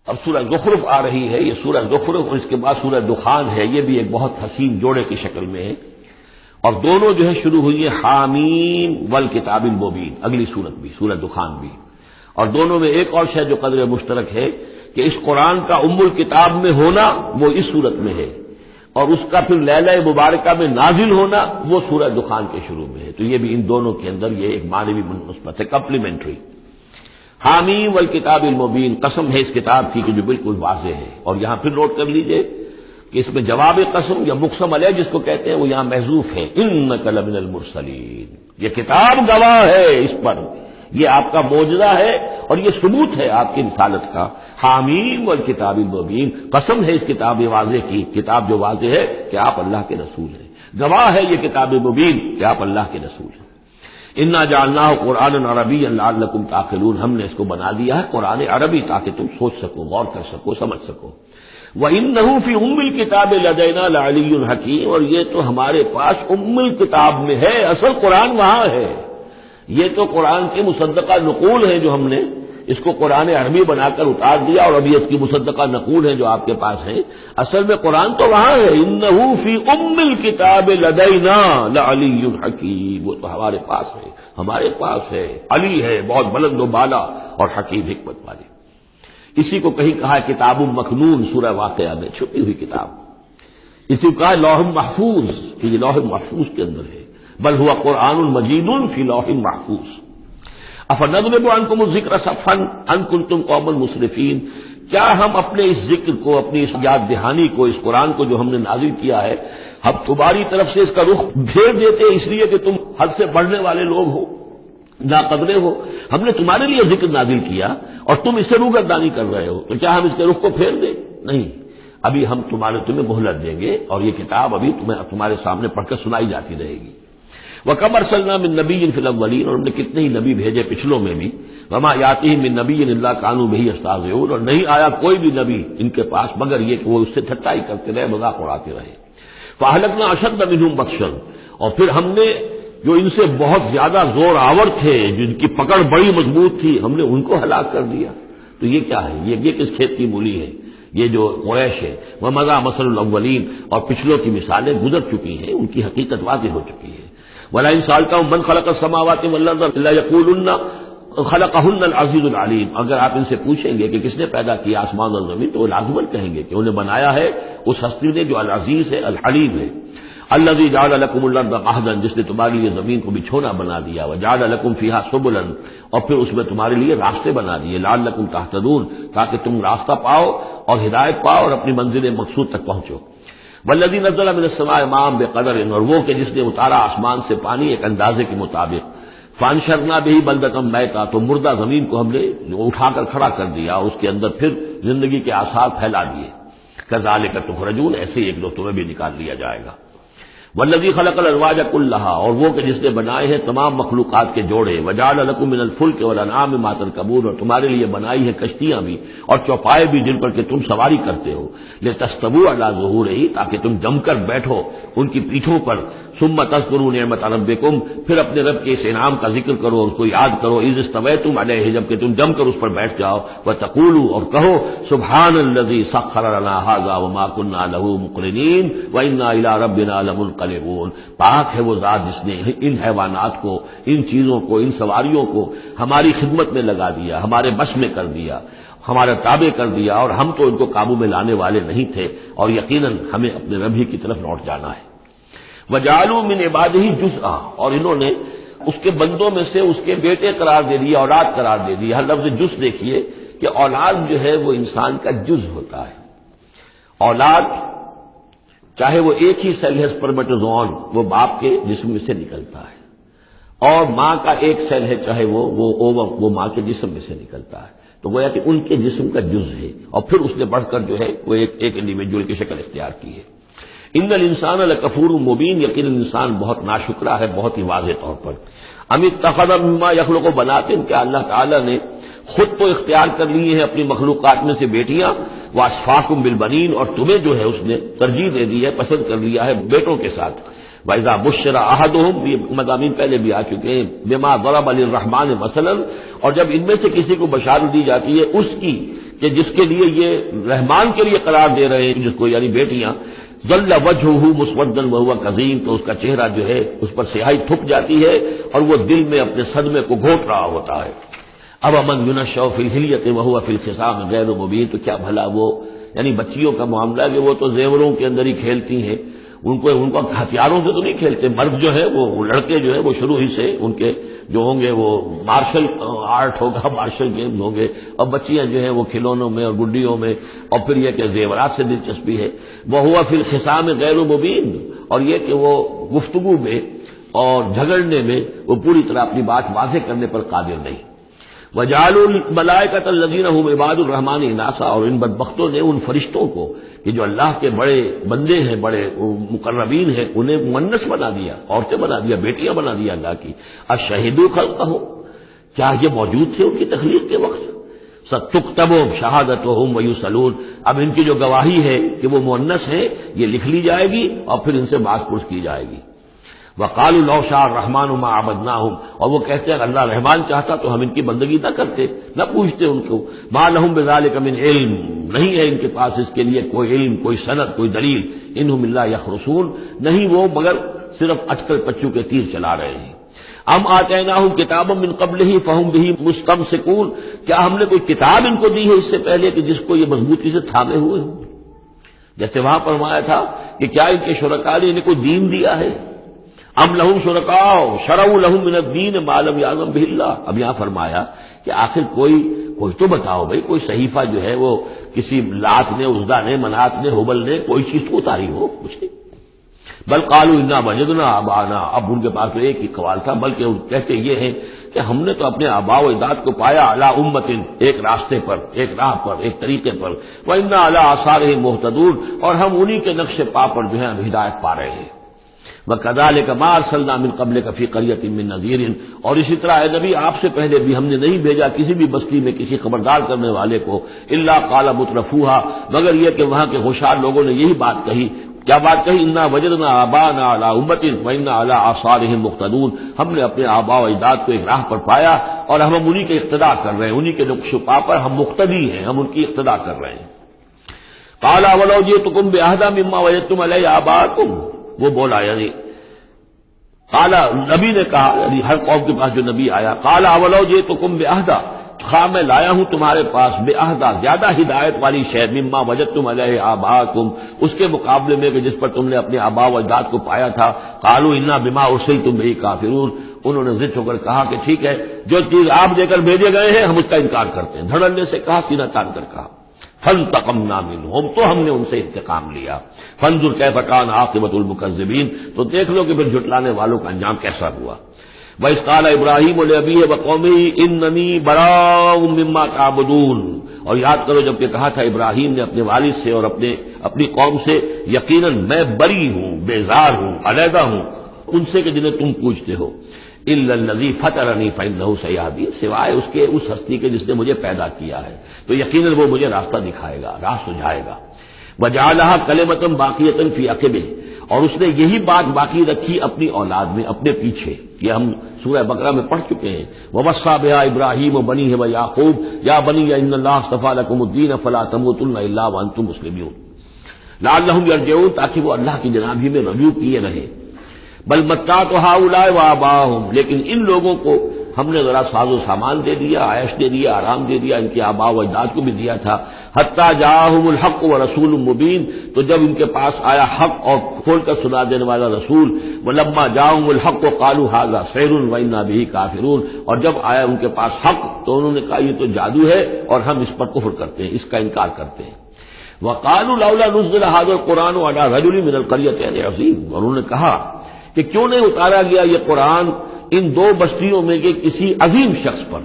اب سورہ زخرف آ رہی ہے، یہ سورہ زخرف اور اس کے بعد سورہ دخان ہے، یہ بھی ایک بہت حسین جوڑے کی شکل میں ہے، اور دونوں جو ہے شروع ہوئی ہے حامیم والکتاب المبین، اگلی سورت بھی سورہ دخان بھی، اور دونوں میں ایک اور شے جو قدر مشترک ہے کہ اس قرآن کا ام الکتاب میں ہونا وہ اس سورت میں ہے، اور اس کا پھر لیلہ مبارکہ میں نازل ہونا وہ سورہ دخان کے شروع میں ہے، تو یہ بھی ان دونوں کے اندر یہ ایک معنوی مناسبت ہے، کمپلیمنٹری۔ حامیم والکتاب المبین، قسم ہے اس کتاب کی کہ جو بالکل واضح ہے، اور یہاں پھر نوٹ کر لیجئے کہ اس میں جواب قسم یا مقسم علیہ جس کو کہتے ہیں وہ یہاں محذوف ہے، انک لمن المرسلین، یہ کتاب گواہ ہے اس پر، یہ آپ کا معجزہ ہے اور یہ ثبوت ہے آپ کی رسالت کا۔ حامیم والکتاب المبین، قسم ہے اس کتاب واضح کی، کتاب جو واضح ہے کہ آپ اللہ کے رسول ہیں، گواہ ہے یہ کتاب مبین کہ آپ اللہ کے رسول ہیں۔ انا جعلناہ قرآنا عربیا لعلکم تعقلون، ہم نے اس کو بنا دیا ہے قرآن عربی تاکہ تم سوچ سکو، غور کر سکو، سمجھ سکو۔ وَإِنَّهُ فِي أُمِّ الْكِتَابِ لَدَيْنَا لَعَلِيٌّ حَكِيمٌ، اور یہ تو ہمارے پاس ام الکتاب میں ہے، اصل قرآن وہاں ہے، یہ تو قرآن کی مصدقہ نقول ہے جو ہم نے اس کو قرآن عربی بنا کر اتار دیا، اور ابھی اس کی مصدقہ نقول ہے جو آپ کے پاس ہے، اصل میں قرآن تو وہاں ہے۔ اِنَّهُ فِي أُمِّ الْكِتَابِ لَدَيْنَا لَعَلِيٌّ حَكِيمٌ، وہ تو ہمارے پاس ہے، ہمارے پاس ہے، علی ہے، بہت بلند و بالا اور حکیم حکمت والے۔ اسی کو کہیں کہا ہے کتاب مکنون، سورہ واقعہ میں چھپی ہوئی کتاب، اسی کو کہا ہے لوح محفوظ کہ یہ لوح محفوظ کے اندر ہے، بل ہوا قرآن مجید فی لوح محفوظ۔ افنضرب عنکم الذکر صفحا ان کنتم قوما مسرفین، کیا ہم اپنے اس ذکر کو، اپنی اس یاد دہانی کو، اس قرآن کو جو ہم نے نازل کیا ہے، ہم تمہاری طرف سے اس کا رخ پھیر دیتے اس لیے کہ تم حد سے بڑھنے والے لوگ ہو، ناقدرے ہو؟ ہم نے تمہارے لیے ذکر نازل کیا اور تم اس سے روگردانی کر رہے ہو، تو کیا ہم اس کے رخ کو پھیر دیں؟ نہیں، ابھی ہم تمہیں مہلت دیں گے، اور یہ کتاب ابھی تمہارے سامنے پڑھ کر سنائی جاتی رہے گی۔ وَكَمْ أَرْسَلْنَا مِن نَبِيٍّ فِي الْأَوَّلِينَ، اور ہم نے کتنے ہی نبی بھیجے پچھلوں میں بھی، وَمَا يَأْتِيهِم مِّن نَبِيٍّ إِلَّا كَانُوا بِهِ يَسْتَهْزِئُونَ، اور نہیں آیا کوئی بھی نبی ان کے پاس مگر یہ کہ وہ اس سے ٹھٹائی کرتے رہے، مذاق اڑاتے رہے۔ فَأَهْلَكْنَا أَشَدَّ مِنْهُمْ بَطْشًا، اور پھر ہم نے جو ان سے بہت زیادہ زور آور تھے، جن کی پکڑ بڑی مضبوط تھی، ہم نے ان کو ہلاک کر دیا۔ تو یہ کیا ہے؟ یہ کس کھیت کی مولی ہے؟ یہ جو قریش ہے، وَمَضَىٰ مَثَلُ الْأَوَّلِينَ، اور پچھلوں کی مثالیں گزر چکی ہیں، ان کی حقیقت واضح ہو چکی ہے۔ وَلَئِن سَأَلْتَهُم مَّنْ خَلَقَ السَّمَاوَاتِ وَالْأَرْضَ لَيَقُولُنَّ خَلَقَهُنَّ الْعَزِيزُ الْعَلِيمُ، اگر آپ ان سے پوچھیں گے کہ کس نے پیدا کیا آسمان اور زمین، تو وہ لازماً کہیں گے کہ انہیں بنایا ہے اس ہستی نے جو العزیز ہے، الحلیم ہے۔ الذی جعل لکم الارض مہدا، جس نے تمہارے لیے زمین کو بچھونا بنا دیا، وجعل لکم فیہا سبلا، اور پھر اس میں تمہارے لیے راستے بنا دیے، لعلکم تہتدون، تاکہ تم راستہ پاؤ اور ہدایت پاؤ اور اپنی منزل مقصود تک پہنچو۔ والذی نزل من السماء ماء بقدر، اور وہ کہ جس نے اتارا آسمان سے پانی ایک اندازے کے مطابق، فانشرنا بہ بلدۃ میتا، تو مردہ زمین کو ہم نے اٹھا کر کھڑا کر دیا، اس کے اندر پھر زندگی کے آثار پھیلا دیے۔ کذالک تخرجون، ایسے ہی ایک دو تمہیں بھی نکال لیا جائے گا۔ والذی خلق الازواج کلھا، اور وہ کہ جس نے بنائے ہیں تمام مخلوقات کے جوڑے، وجعل لکم من الفلک والانعام ما ترکبون، اور تمہارے لیے بنائی ہیں کشتیاں بھی اور چوپائے بھی جن پر کہ تم سواری کرتے ہو، لتستووا علی ظہورہ، تاکہ تم جم کر بیٹھو ان کی پیٹھوں پر، ثم تذکروا نعمت ربکم، پھر اپنے رب کے اس انعام کا ذکر کرو، اس کو یاد کرو، اذ استویتم علیہ، جب کہ تم جم کر اس پر بیٹھ جاؤ، وتقولوا، اور کہو، سبحان الذی سخر لنا ھذا وما كنا له مقرنین وانا الی ربنا لمنقلبون، پاک ہے وہ ذات جس نے ان حیوانات کو، ان چیزوں کو، ان سواریوں کو ہماری خدمت میں لگا دیا، ہمارے بس میں کر دیا، ہمارے تابع کر دیا، اور ہم تو ان کو قابو میں لانے والے نہیں تھے، اور یقیناً ہمیں اپنے رب ہی کی طرف لوٹ جانا ہے۔ وَجَعَلُوا مِنْ عِبَادِهِ جُزْءًا، اور انہوں نے اس کے بندوں میں سے اس کے بیٹے قرار دے دیے، اولاد قرار دے دی۔ ہر لفظ جز دیکھیے کہ اولاد جو ہے وہ انسان کا جز ہوتا ہے۔ اولاد چاہے وہ ایک ہی سیل ہے سپرمیٹوزوئن، وہ باپ کے جسم میں سے نکلتا ہے، اور ماں کا ایک سیل ہے چاہے وہ اووم، وہ ماں کے جسم میں سے نکلتا ہے، تو گویا کہ ان کے جسم کا جز ہے، اور پھر اس نے بڑھ کر جو ہے وہ ایک انڈیویجول کی شکل اختیار کی ہے۔ ان الانسان لکفور مبین، یقیناً انسان بہت ناشکرا ہے، بہت ہی واضح طور پر۔ ام اتخذ مما یخلق بنات، کیا اللہ تعالیٰ نے خود تو اختیار کر لی ہیں اپنی مخلوقات میں سے بیٹیاں، واصفاکم بالبنین، اور تمہیں جو ہے اس نے ترجیح دے دی ہے، پسند کر لیا ہے بیٹوں کے ساتھ۔ وَإِذَا بُشِّرَ أَحَدُهُمْ، یہ مضامین پہلے بھی آ چکے ہیں، بِمَا ضَرَبَ لِلرَّحْمَٰنِ مَثَلًا، اور جب ان میں سے کسی کو بشارت دی جاتی ہے اس کی کہ جس کے لیے یہ رحمان کے لیے قرار دے رہے ہیں، جس کو یعنی بیٹیاں، ظل وجهه مسودا وهو كظيم، تو اس کا چہرہ جو ہے اس پر سیاہی تھک جاتی ہے اور وہ دل میں اپنے صدمے کو گھوٹ رہا ہوتا ہے۔ اب من ينشأ في الحلیۃ وهو في الخصام غیر مبین، تو کیا بھلا وہ یعنی بچیوں کا معاملہ ہے کہ وہ تو زیوروں کے اندر ہی کھیلتی ہیں، ان کو ہتھیاروں سے تو نہیں کھیلتے، مرد جو ہے وہ لڑکے جو ہے وہ شروع ہی سے ان کے جو ہوں گے وہ مارشل آرٹ ہوگا، مارشل گیم ہوں گے، اور بچیاں جو ہیں وہ کھلونوں میں اور گڈیوں میں، اور پھر یہ کہ زیورات سے دلچسپی ہے۔ وہ ہوا پھر خصام غیر مبین، اور یہ کہ وہ گفتگو میں اور جھگڑنے میں وہ پوری طرح اپنی بات واضح کرنے پر قادر نہیں۔ وَجَعَلُوا الْمَلَائِكَةَ الَّذِينَ هُمْ عِبَادُ الرَّحْمَٰنِ إِنَاثًا، اور ان بدبختوں نے ان فرشتوں کو کہ جو اللہ کے بڑے بندے ہیں، بڑے مقربین ہیں، انہیں مؤنث بنا دیا، عورتیں بنا دیا، بیٹیاں بنا دیا اللہ کی۔ اَشَهِدُوا خَلْقَهُمْ، کیا یہ موجود تھے ان کی تخلیق کے وقت؟ سَتُكْتَبُ شَهَادَتُهُمْ وَيُسْأَلُونَ، اب ان کی جو گواہی ہے کہ وہ مؤنث ہیں یہ لکھ لی جائے گی اور پھر ان سے بات پرس کی جائے گی۔ وَقَالُوا لَوْ شَاءَ الرَّحْمَٰنُ مَا عَبَدْنَاهُمْ، اور وہ کہتے ہیں اگر اللہ رحمان چاہتا تو ہم ان کی بندگی نہ کرتے، نہ پوچھتے ان کو۔ مَا لَهُم بِذَٰلِكَ مِنْ علم، نہیں ہے ان کے پاس اس کے لیے کوئی علم، کوئی سند، کوئی دلیل۔ اِنْهُمْ إِلَّا يَخْرُصُونَ، نہیں وہ مگر صرف اٹکل پچو کے تیر چلا رہے ہیں۔ ام آتیناہم کتابا من قبلہ فہم بہ مستمسکون، کیا ہم نے کوئی کتاب ان کو دی ہے اس سے پہلے کہ جس کو یہ مضبوطی سے تھامے ہوئے ہوں؟ جیسے وہاں فرمایا تھا کہ کیا ان کے شرکاء نے انہیں کوئی دین دیا ہے؟ ام لہم شرکاء شرعوا لہم من الدین ما لم یعلم بہ اللہ، اب یہاں فرمایا کہ آخر کوئی تو بتاؤ بھائی، کوئی صحیفہ جو ہے وہ کسی لات نے، عزا نے، منات نے، ہبل نے کوئی چیز کو اتاری ہو، کچھ نہیں۔ بل قالوا انا وجدنا آباءنا، اب ان کے پاس تو ایک ہی قوال تھا، بلکہ کہتے یہ ہیں کہ ہم نے تو اپنے آباء و اجداد کو پایا علی امت، ایک راستے پر، ایک راہ پر، ایک طریقے پر، وانا علی آثارہم مہتدون، اور ہم انہی کے نقش پا پر جو ہے ہدایت پا رہے ہیں۔ وَكَذَلِكَ مَا أَرْسَلْنَا مِن قَبْلِكَ فِي قَرْيَةٍ مِّن نَذِيرٍ، اور اسی طرح اے نبی آپ سے پہلے بھی ہم نے نہیں بھیجا کسی بھی بستی میں کسی خبردار کرنے والے کو، الا قال مترفوها، مگر یہ کہ وہاں کے ہوشیار لوگوں نے یہی بات کہی، کیا بات کہی؟ انا وجدنا آباءنا علی امۃ وانا علی آثارہم مقتدون، ہم نے اپنے آباء و اجداد کو ایک راہ پر پایا اور ہم انہی کے اقتداء کر رہے ہیں، انہی کے نقش و پا پر ہم مقتدی ہیں، ہم ان کی اقتداء کر رہے ہیں۔ قال ولو جئتکم بأہدی مما وجدتم علیہ آباءکم، وہ بولا یعنی قال نبی نے کہا، یعنی ہر قوم کے پاس جو نبی آیا، قال اولو جئتکم بأہدی، خواہ میں لایا ہوں تمہارے پاس بأہدی، زیادہ ہدایت والی شے، مما وجدتم علیہ آباءکم، اس کے مقابلے میں کہ جس پر تم نے اپنے آباء و اجداد کو پایا تھا۔ قالوا انا بما ارسلتم بہ کافرون، انہوں نے ضد ہو کر کہا کہ ٹھیک ہے جو چیز آپ دے کر بھیجے گئے ہیں ہم اس کا انکار کرتے ہیں، دھڑلے سے کہا، سینہ تان کر کہا۔ فانتقمنا منہم، تو ہم نے ان سے انتقام لیا۔ فانظر کیف کان عاقبۃ المکذبین، تو دیکھ لو کہ پھر جھٹلانے والوں کا انجام کیسا ہوا۔ وَإِذْ قَالَ إِبْرَاهِيمُ لِأَبِيهِ وَقَوْمِهِ إِنَّنِي بَرَاءٌ مِّمَّا تَعْبُدُونَ، اور یاد کرو جب کہ کہا تھا ابراہیم نے اپنے والد سے اور اپنی قوم سے، یقیناً میں بری ہوں، بیزار ہوں، علیحدہ ہوں ان سے کہ جنہیں تم پوجتے ہو، إِلَّا الَّذِي فَطَرَنِي فَإِنَّهُ سَيَهْدِينِ، سوائے اس کے اس ہستی کے جس نے مجھے پیدا کیا ہے تو یقیناً وہ مجھے راستہ دکھائے گا، راہ سجھائے گا۔ وَجَعَلَهَا كَلِمَةً بَاقِيَةً فِي عَقِبِهِ، اور اس نے یہی بات باقی رکھی اپنی اولاد میں، اپنے پیچھے، یہ ہم سورہ بقرہ میں پڑھ چکے ہیں۔ وَوَصَّىٰ بِهَا إِبْرَاهِيمُ بَنِيهِ وَيَعْقُوبُ يَا بَنِيَّ إِنَّ اللَّهَ اصْطَفَىٰ لَكُمُ الدِّينَ فَلَا تَمُوتُنَّ إِلَّا وَأَنتُم مُّسْلِمُونَ لَعَلَّهُمْ يَرْجِعُونَ، تاکہ وہ اللہ کی جناب ہی میں رجوع کیے رہے۔ بل متعت هؤلاء وآباءهم، لیکن ان لوگوں کو ہم نے ذرا ساز و سامان دے دیا، عیش دے دیا، آرام دے دیا، ان کے آباء و اجداد کو بھی دیا تھا۔ حتی جاءہم الحق ورسول مبین، تو جب ان کے پاس آیا حق اور کھول کر سنا دینے والا رسول، ولما جاءہم الحق قالوا ھذا سحر وانا بہ کافرون، اور جب آیا ان کے پاس حق تو انہوں نے کہا یہ تو جادو ہے اور ہم اس پر کفر کرتے ہیں، اس کا انکار کرتے ہیں۔ وقالوا لولا نزل ھذا القرآن علی رجل من القریتین عظیم، اور انہوں نے کہا کہ کیوں نہیں اتارا گیا یہ قرآن ان دو بستیوں میں کے کسی عظیم شخص پر۔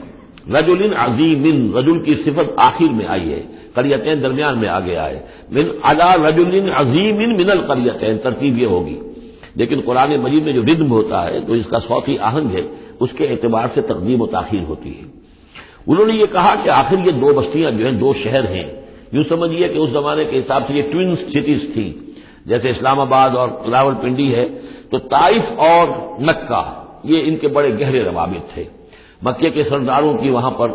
رجل عظیم، رجل کی صفت آخر میں آئی ہے، قریتین درمیان میں آگے آئے، من علی رجل عظیم من القریتین، ترتیب یہ ہوگی، لیکن قرآن مجید میں جو ردم ہوتا ہے تو اس کا صوتی آہنگ ہے، اس کے اعتبار سے تقدیم و تاخیر ہوتی ہے۔ انہوں نے یہ کہا کہ آخر یہ دو بستیاں جو ہیں، دو شہر ہیں، یوں سمجھیے کہ اس زمانے کے حساب سے یہ ٹوین سٹیز تھی، جیسے اسلام آباد اور راول پنڈی ہے، تو طائف اور مکہ یہ ان کے بڑے گہرے روابط تھے۔ مکے کے سرداروں کی وہاں پر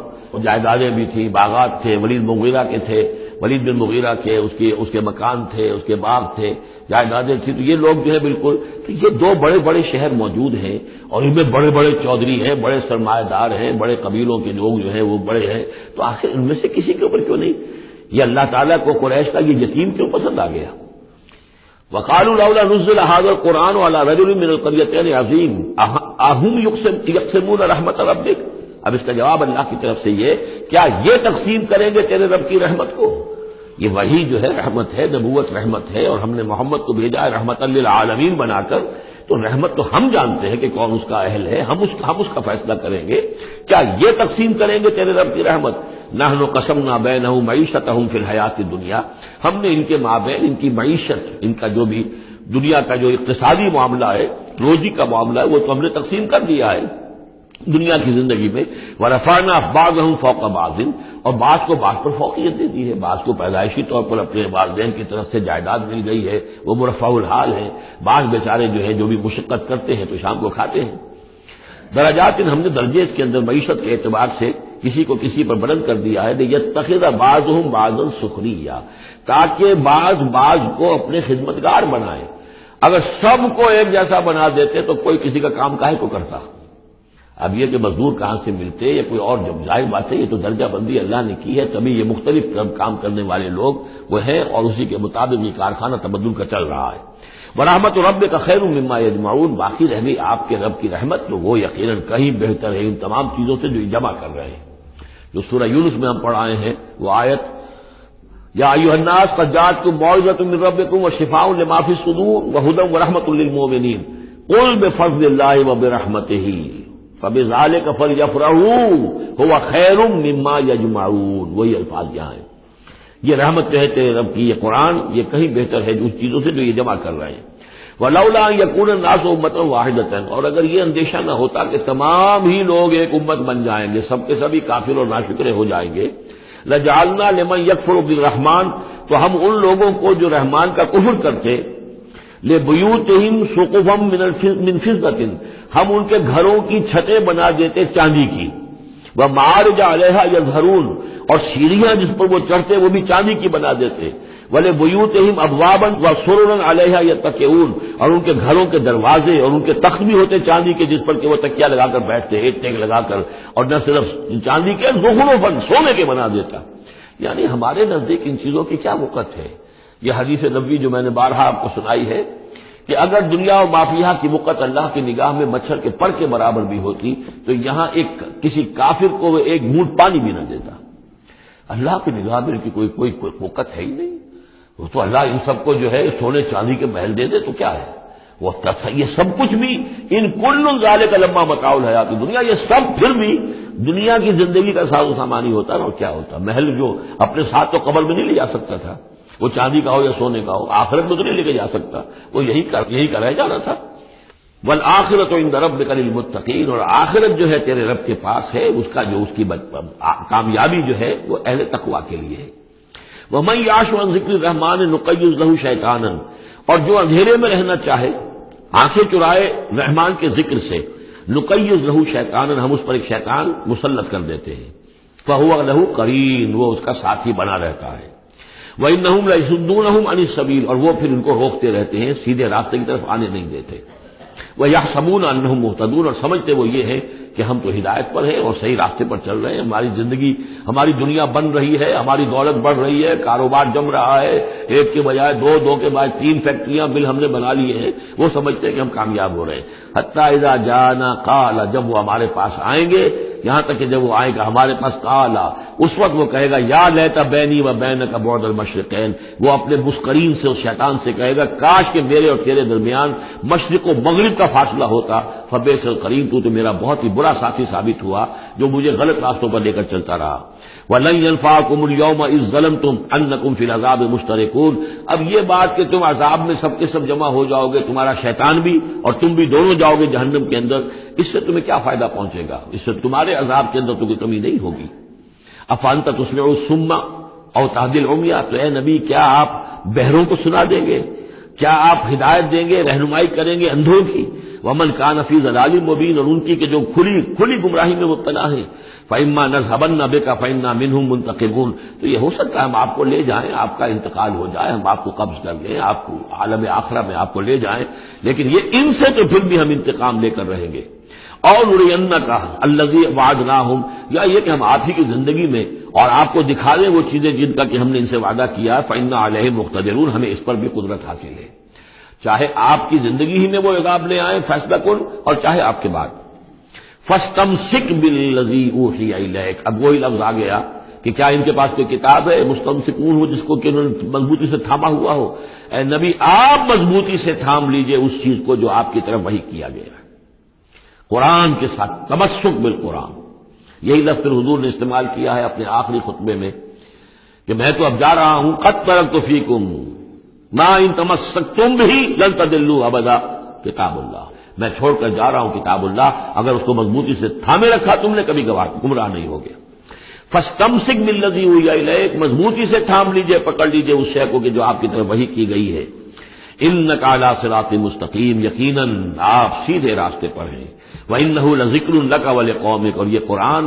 جائیدادیں بھی تھیں، باغات تھے، ولید مغیرہ کے تھے، ولید بن مغیرہ کے اس کے مکان تھے، اس کے باغ تھے، جائیدادیں تھیں، تو یہ لوگ جو ہے بالکل، تو یہ دو بڑے بڑے شہر موجود ہیں اور ان میں بڑے بڑے چودھری ہیں، بڑے سرمایہ دار ہیں، بڑے قبیلوں کے لوگ جو ہیں وہ بڑے ہیں، تو آخر ان میں سے کسی کے اوپر کیوں نہیں؟ یہ اللہ تعالیٰ کو قریش کا یہ یتیم کیوں پسند آ گیا؟ وقالوا لولا نزل هذا القرآن على رجل من القريتين عظيم اهم يقسمون رحمت ربك۔ اب اس کا جواب اللہ کی طرف سے یہ، کیا یہ تقسیم کریں گے تیرے رب کی رحمت کو؟ یہ وہی جو ہے رحمت ہے، نبوت رحمت ہے، اور ہم نے محمد کو بھیجا ہے رحمت للعالمین بنا کر، تو رحمت تو ہم جانتے ہیں کہ کون اس کا اہل ہے، ہم اس کا فیصلہ کریں گے، کیا یہ تقسیم کریں گے تیرے رب کی رحمت؟ نحن قسمنا بینہم معیشتہم فی الحیات الدنیا، ہم نے ان کے مابین ان کی معیشت، ان کا جو بھی دنیا کا جو اقتصادی معاملہ ہے، روزی کا معاملہ ہے، وہ تو ہم نے تقسیم کر دیا ہے دنیا کی زندگی میں۔ ورفعنا بعضهم فوق بعض، اور بعض کو بعض پر فوقیت دے دی ہے، بعض کو پیدائشی طور پر اپنے والدین کی طرف سے جائیداد مل گئی ہے، وہ مرفع الحال ہے، بعض بیچارے جو ہیں جو بھی مشقت کرتے ہیں تو شام کو کھاتے ہیں۔ درجات، ہم نے درجے اس کے اندر معیشت کے اعتبار سے کسی کو کسی پر بلند کر دیا ہے، یتخذ بعضهم بعضا سخریا، تاکہ بعض کو اپنے خدمتگار بنائے۔ اگر سب کو ایک جیسا بنا دیتے تو کوئی کسی کا کام کاہے کو کرتا؟ اب یہ کہ مزدور کہاں سے ملتے یا کوئی اور، جب ظاہر بات ہے یہ تو درجہ بندی اللہ نے کی ہے، تبھی یہ مختلف کام کرنے والے لوگ وہ ہیں، اور اسی کے مطابق یہ کارخانہ تبدل کا چل رہا ہے۔ ورحمت ربک خیر مما یجمعون، باقی رہ گئی آپ کے رب کی رحمت، تو وہ یقیناً کہیں بہتر ہے ان تمام چیزوں سے جو جمع کر رہے ہیں۔ جو سورہ یونس میں ہم پڑھائے ہیں وہ آیت، یا ایھا الناس قد جاءتکم موعظۃ من ربکم وشفاء لما فی الصدور وہدی ورحمۃ للمؤمنین قل بفضل اللہ وبرحمتہ فبذلک فلیفرحوا ھو خیر مما یجمعون، وہی الفاظ یہاں ہیں۔ یہ رحمت جو ہے تیرے رب کی، یہ قرآن، یہ کہیں بہتر ہے ان چیزوں سے جو یہ جمع کر رہے ہیں۔ وَلَوْلَا أَن يَكُونَ النَّاسُ أُمَّةً وَاحِدَةً، اور اگر یہ اندیشہ نہ ہوتا کہ تمام ہی لوگ ایک امت بن جائیں گے، سب کے سبھی کافر اور ناشکرے ہو جائیں گے، لَجَعَلْنَا لِمَن يَكْفُرُ بِالرَّحْمَٰنِ، تو ہم ان لوگوں کو جو رحمان کا کفر کرتے، لِبُيُوتِهِمْ سُقُفًا مِّن فِضَّةٍ، ہم ان کے گھروں کی چھتیں بنا دیتے چاندی کی، وَمَعَارِجَ عَلَيْهَا يَظْهَرُونَ، اور سیڑھیاں جس پر وہ چڑھتے وہ بھی چاندی کی بنا دیتے، وَلِبُيُوتِهِمْ أَبْوَابًا وَسُرُرًا عَلَيْهَا يَتَّكِئُونَ، اور ان کے گھروں کے دروازے اور ان کے تخت بھی ہوتے چاندی کے جس پر کہ وہ تکیہ لگا کر بیٹھتے، ایک ٹیک لگا کر، اور نہ صرف چاندی کے، زخرفاً، سونے کے بنا دیتا۔ یعنی ہمارے نزدیک ان چیزوں کی کیا وقت ہے؟ یہ حدیث نبوی جو میں نے بارہا آپ کو سنائی ہے کہ اگر دنیا و مافیہ کی وقت اللہ کی نگاہ میں مچھر کے پر کے برابر بھی ہوتی تو یہاں کسی کافر کو وہ ایک گھونٹ پانی بھی نہ دیتا۔ اللہ کی نگاہ میں کی کوئی وقت ہے ہی نہیں، وہ تو اللہ ان سب کو جو ہے سونے چاندی کے محل دے دے تو کیا ہے، وہ یہ سب کچھ بھی، ان کل ذالک لما متاع الحیات دنیا، یہ سب پھر بھی دنیا کی زندگی کا ساز و سامان ہی ہوتا نا، اور کیا ہوتا؟ محل جو اپنے ساتھ تو قبر میں نہیں لے جا سکتا تھا، وہ چاندی کا ہو یا سونے کا ہو، آخرت میں تو نہیں لے کے جا سکتا، وہ یہی کا رہ جانا تھا۔ والآخرۃ عند ربک للمتقین، اور آخرت جو ہے تیرے رب کے پاس ہے، اس کا جو اس کی کامیابی جو ہے وہ اہل تقویٰ کے لیے ہے۔ وَمَن يَعْشُ عَن ذِكْرِ الرَّحْمَٰنِ نُقَيِّضْ لَهُ شَيْطَانًا، اور جو اندھیرے میں رہنا چاہے، آنکھیں چرائے رحمان کے ذکر سے، نُقَيِّضْ لَهُ شَيْطَانًا، ہم اس پر ایک شیطان مسلط کر دیتے ہیں، فَهُوَ لَهُ قَرِينٌ، وہ اس کا ساتھی بنا رہتا ہے، وَإِنَّهُمْ لَيَصُدُّونَهُمْ عَنِ السَّبِيلِ، اور وہ پھر ان کو روکتے رہتے ہیں، سیدھے راستے کی طرف آنے نہیں دیتے، وَيَحْسَبُونَ أَنَّهُمْ مُهْتَدُونَ، اور سمجھتے وہ یہ ہے کہ ہم تو ہدایت پر ہیں اور صحیح راستے پر چل رہے ہیں، ہماری زندگی، ہماری دنیا بن رہی ہے، ہماری دولت بڑھ رہی ہے، کاروبار جم رہا ہے، ایک کے بجائے دو کے بعد 3 فیکٹریاں بل ہم نے بنا لیے ہیں، وہ سمجھتے ہیں کہ ہم کامیاب ہو رہے ہیں۔ حتیٰ اذا جانا قال، جب وہ ہمارے پاس آئیں گے، یہاں تک کہ جب وہ آئے گا ہمارے پاس قال، اس وقت وہ کہے گا یا لیت بینی و بینک بعد المشرقین، وہ اپنے مسکرین سے اس شیطان سے کہے گا کاش کہ میرے اور تیرے درمیان مشرق و مغرب کا فاصلہ ہوتا، فبئس القرین، تو میرا بہت ہی برا ساتھی ثابت ہوا جو مجھے غلط راستوں پر لے کر چلتا رہا۔ وَلَن يَنفَعَكُمُ الْيَوْمَ إِذ ظَّلَمْتُمْ أَنَّكُمْ فِي الْعَذَابِ مُشْتَرِكُونَ، اب یہ بات کہ تم عذاب میں سب کے سب جمع ہو جاؤ گے، تمہارا شیطان بھی اور تم بھی دونوں جاؤ گے جہنم کے اندر، اس سے تمہیں کیا فائدہ پہنچے گا؟ اس سے تمہارے عذاب کے اندر تو کوئی کمی نہیں ہوگی۔ أَفَأَنْتَ تُسْمِعُ الصُّمَّ أَوْ تَهْدِي الْعُمْيَ، تو اے نبی کیا آپ بہروں کو سنا دیں گے کیا آپ ہدایت دیں گے، رہنمائی کریں گے اندھوں کی؟ ومن کان فی ضلال مبین، اور ان کی کہ جو کھلی گمراہی میں مبتلا ہے، فإما نذهبن بك فإنا منهم منتقمون، تو یہ ہو سکتا ہے ہم آپ کو لے جائیں، آپ کا انتقال ہو جائے، ہم آپ کو قبض کر لیں، آپ کو عالم آخرہ میں آپ کو لے جائیں، لیکن یہ ان سے تو پھر بھی ہم انتقام لے کر رہیں گے۔ اور نرینک الذی وعدناہم، یا یہ کہ ہم آپ ہی کی زندگی میں اور آپ کو دکھا دیں وہ چیزیں جن کا کہ ہم نے ان سے وعدہ کیا، فإنا علیہم مقتدرون، ہمیں اس پر بھی قدرت حاصل ہے، چاہے آپ کی زندگی ہی میں وہ عذاب لے آئیں فیصلہ کن، اور چاہے آپ کے بعد۔ فاستمسک بالذی اوحی الیک، اب وہی لفظ آ گیا کہ کیا ان کے پاس کوئی کتاب ہے مستمسکون ہو جس کو کہ انہوں نے مضبوطی سے تھاما ہوا ہو؟ اے نبی آپ مضبوطی سے تھام لیجئے اس چیز کو جو آپ کی طرف وحی کیا گیا ہے، قرآن کے ساتھ تمسک بالقرآن۔ یہی لفظ حضور نے استعمال کیا ہے اپنے آخری خطبے میں کہ میں تو اب جا رہا ہوں، قد ترکت فیکم ما ان تمسکتم بہ لن تضلوا ابدا، کتاب اللہ، میں چھوڑ کر جا رہا ہوں کتاب اللہ، اگر اس کو مضبوطی سے تھامے رکھا تم نے کبھی گمراہ نہیں ہوگے۔ فاستمسک بالذی اوحی الیک، مضبوطی سے تھام لیجئے، پکڑ لیجئے اس شے کو کہ جو آپ کی طرف وحی کی گئی ہے۔ انک علی صراط مستقیم، یقیناً آپ سیدھے راستے پر ہیں۔ وانہ لذکر لک ولقومک، اور یہ قرآن